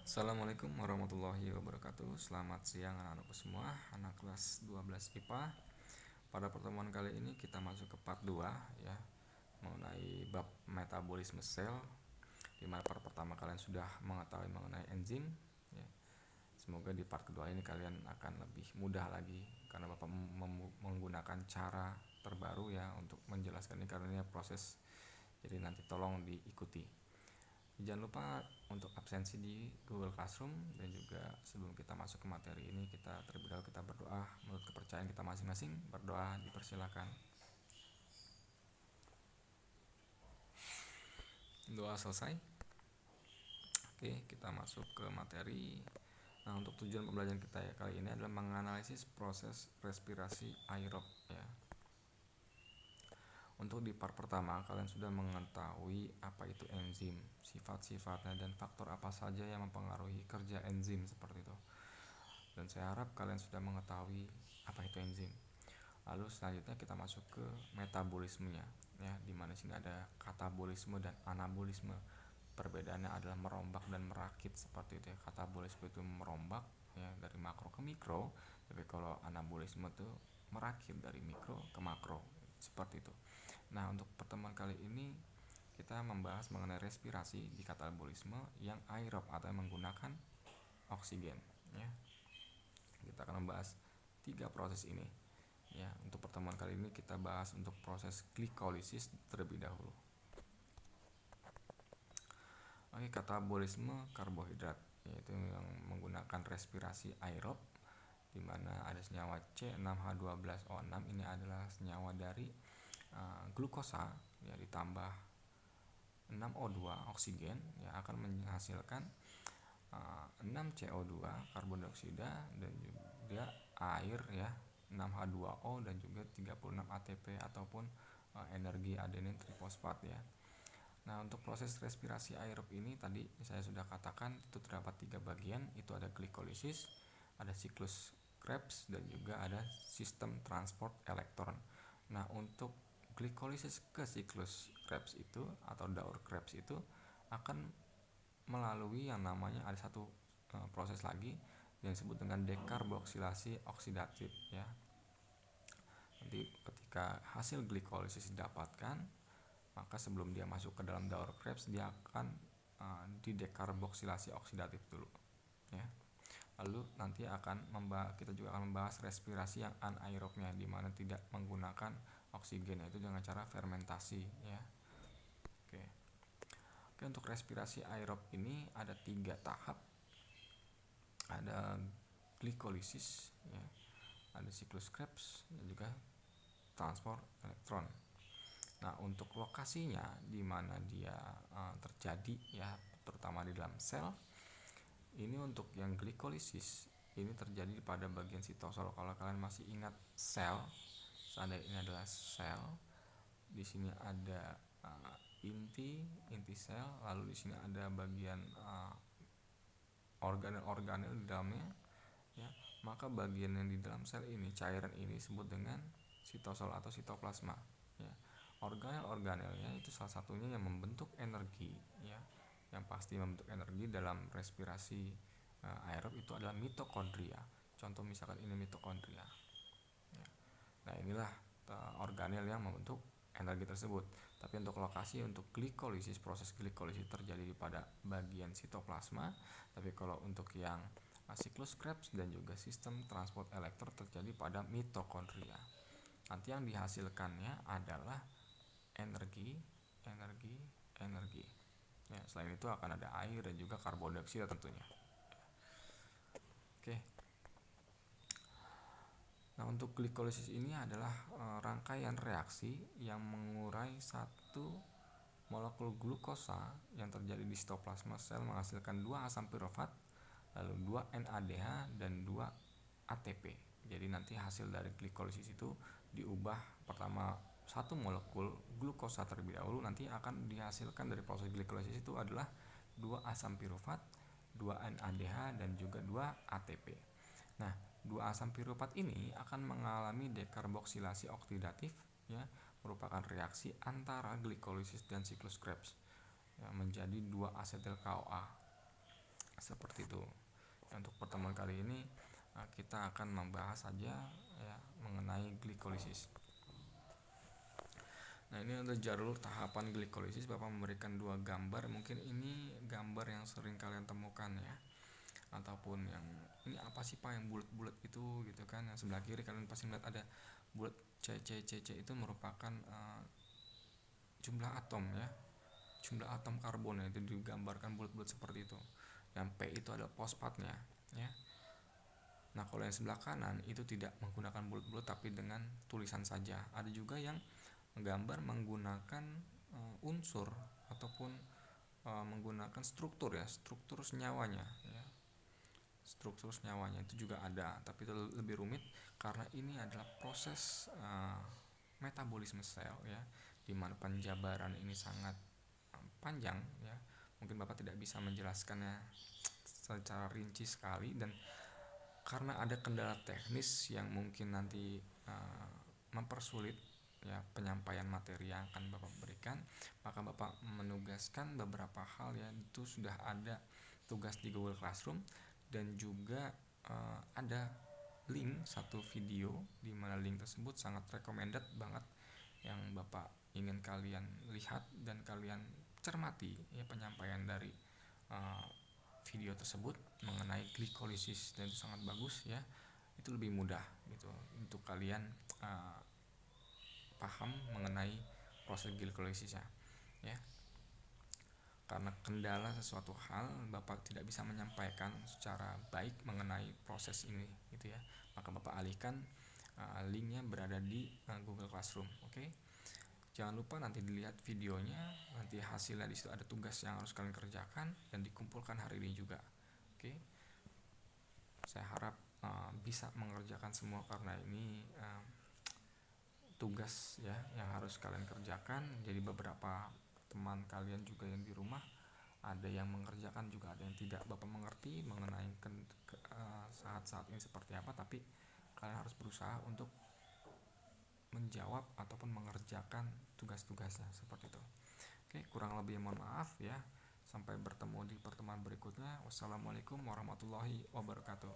Assalamualaikum warahmatullahi wabarakatuh. Selamat siang anak-anakku semua, anak kelas 12 IPA. Pada pertemuan kali ini kita masuk ke part 2 ya, mengenai bab metabolisme sel, di mana part pertama kalian sudah mengetahui mengenai enzim ya. Semoga di part kedua ini kalian akan lebih mudah lagi karena Bapak menggunakan cara terbaru ya untuk menjelaskan ini, karena ini proses, jadi nanti tolong diikuti. Jangan lupa untuk absensi di Google Classroom, dan juga sebelum kita masuk ke materi ini, kita terlebih dahulu kita berdoa menurut kepercayaan kita masing-masing. Berdoa dipersilakan. Doa selesai. Oke, kita masuk ke materi. Nah, untuk tujuan pembelajaran kita ya kali ini adalah menganalisis proses respirasi aerob ya. Untuk di part pertama kalian sudah mengetahui apa itu enzim, sifat-sifatnya, dan faktor apa saja yang mempengaruhi kerja enzim seperti itu. Dan saya harap kalian sudah mengetahui apa itu enzim. Lalu selanjutnya kita masuk ke metabolismenya ya, di mana sini ada katabolisme dan anabolisme. Perbedaannya adalah merombak dan merakit seperti itu ya. Katabolisme itu merombak ya dari makro ke mikro, tapi kalau anabolisme itu merakit dari mikro ke makro seperti itu. Nah, untuk pertemuan kali ini kita membahas mengenai respirasi di katabolisme yang aerob atau yang menggunakan oksigen ya. Kita akan membahas 3 proses ini ya. Untuk pertemuan kali ini kita bahas untuk proses glikolisis terlebih dahulu. Oke, katabolisme karbohidrat yaitu yang menggunakan respirasi aerob, di mana ada senyawa C6H12O6. Ini adalah senyawa dari glukosa ya, ditambah 6O2 oksigen ya, akan menghasilkan 6CO2 karbon dioksida, dan juga air ya, 6H2O, dan juga 36 ATP ataupun energi adenin trifosfat ya. Nah, untuk proses respirasi aerob ini tadi saya sudah katakan itu terdapat 3 bagian, itu ada glikolisis, ada siklus Krebs, dan juga ada sistem transport elektron. Nah, untuk glikolisis ke siklus Krebs itu atau daur Krebs itu akan melalui yang namanya ada satu proses lagi yang disebut dengan dekarboksilasi oksidatif ya. Nanti ketika hasil glikolisis didapatkan, maka sebelum dia masuk ke dalam daur Krebs dia akan didekarboksilasi oksidatif dulu ya. Lalu nanti kita juga akan membahas respirasi yang anaerobnya, di mana tidak menggunakan oksigen, yaitu dengan cara fermentasi ya. Oke, untuk respirasi aerob ini ada 3 tahap. Ada glikolisis ya, ada siklus Krebs, dan juga transport elektron. Nah, untuk lokasinya di mana dia terjadi ya, terutama di dalam sel. Ini untuk yang glikolisis ini terjadi pada bagian sitosol. Kalau kalian masih ingat sel, seandainya ini adalah sel, di sini ada inti sel, lalu di sini ada bagian organel-organel di dalamnya ya. Maka bagian yang di dalam sel ini, cairan ini disebut dengan sitosol atau sitoplasma ya. Organel-organelnya itu salah satunya yang membentuk energi ya. Yang pasti membentuk energi dalam respirasi aerob itu adalah mitokondria. Contoh misalkan ini mitokondria ya. Nah, inilah organel yang membentuk energi tersebut. Tapi untuk lokasi untuk glikolisis, proses glikolisis terjadi pada bagian sitoplasma. Tapi kalau untuk yang siklus Krebs dan juga sistem transport elektron terjadi pada mitokondria. Nanti yang dihasilkannya adalah energi ya. Selain itu akan ada air dan juga karbon dioksida tentunya. Oke. Nah, untuk glikolisis ini adalah rangkaian reaksi yang mengurai satu molekul glukosa yang terjadi di sitoplasma sel menghasilkan 2 asam pirofat, lalu 2 NADH dan 2 ATP. Jadi nanti hasil dari glikolisis itu diubah, pertama satu molekul glukosa terlebih dahulu, nanti akan dihasilkan dari proses glikolisis itu adalah 2 asam pirofat, 2 NADH, dan juga 2 ATP. Nah, 2 asam pirofat ini akan mengalami dekarboksilasi oksidatif ya, merupakan reaksi antara glikolisis dan siklus Krebs ya, menjadi 2 asetil CoA seperti Untuk pertemuan kali ini kita akan membahas saja ya mengenai glikolisis. Nah, ini adalah jalur tahapan glikolisis. Bapak memberikan dua gambar. Mungkin ini gambar yang sering kalian temukan ya, ataupun yang ini apa sih Pak yang bulat-bulat itu gitu kan. Yang sebelah kiri kalian pasti melihat ada bulat CC itu merupakan jumlah atom ya, jumlah atom karbon itu digambarkan bulat-bulat seperti itu. Yang P itu adalah fosfatnya ya. Nah, kalau yang sebelah kanan itu tidak menggunakan bulat-bulat tapi dengan tulisan saja. Ada juga yang menggambar menggunakan unsur ataupun menggunakan struktur ya, struktur senyawanya ya. Struktur senyawanya itu juga ada, tapi itu lebih rumit karena ini adalah proses metabolisme sel ya, di mana penjabaran ini sangat panjang ya. Mungkin Bapak tidak bisa menjelaskannya secara rinci sekali, dan karena ada kendala teknis yang mungkin nanti mempersulit ya penyampaian materi yang akan Bapak berikan, maka Bapak menugaskan beberapa hal ya, itu sudah ada tugas di Google Classroom, dan juga ada link satu video di mana link tersebut sangat recommended banget yang Bapak ingin kalian lihat dan kalian cermati ya penyampaian dari video tersebut mengenai glikolisis, dan itu sangat bagus ya. Itu lebih mudah gitu untuk kalian paham mengenai proses glikolisis ya. Karena kendala sesuatu hal Bapak tidak bisa menyampaikan secara baik mengenai proses ini gitu ya, maka Bapak alihkan linknya berada di Google Classroom. Oke. Jangan lupa nanti dilihat videonya, nanti hasilnya di situ ada tugas yang harus kalian kerjakan dan dikumpulkan hari ini juga. Oke. Saya harap bisa mengerjakan semua karena ini tugas ya yang harus kalian kerjakan. Jadi beberapa teman kalian juga yang di rumah ada yang mengerjakan, juga ada yang tidak. Bapak mengerti mengenai saat-saat ini seperti apa, tapi kalian harus berusaha untuk menjawab ataupun mengerjakan tugas-tugasnya seperti itu. Oke, kurang lebih mohon maaf ya. Sampai bertemu di pertemuan berikutnya. Wassalamualaikum warahmatullahi wabarakatuh.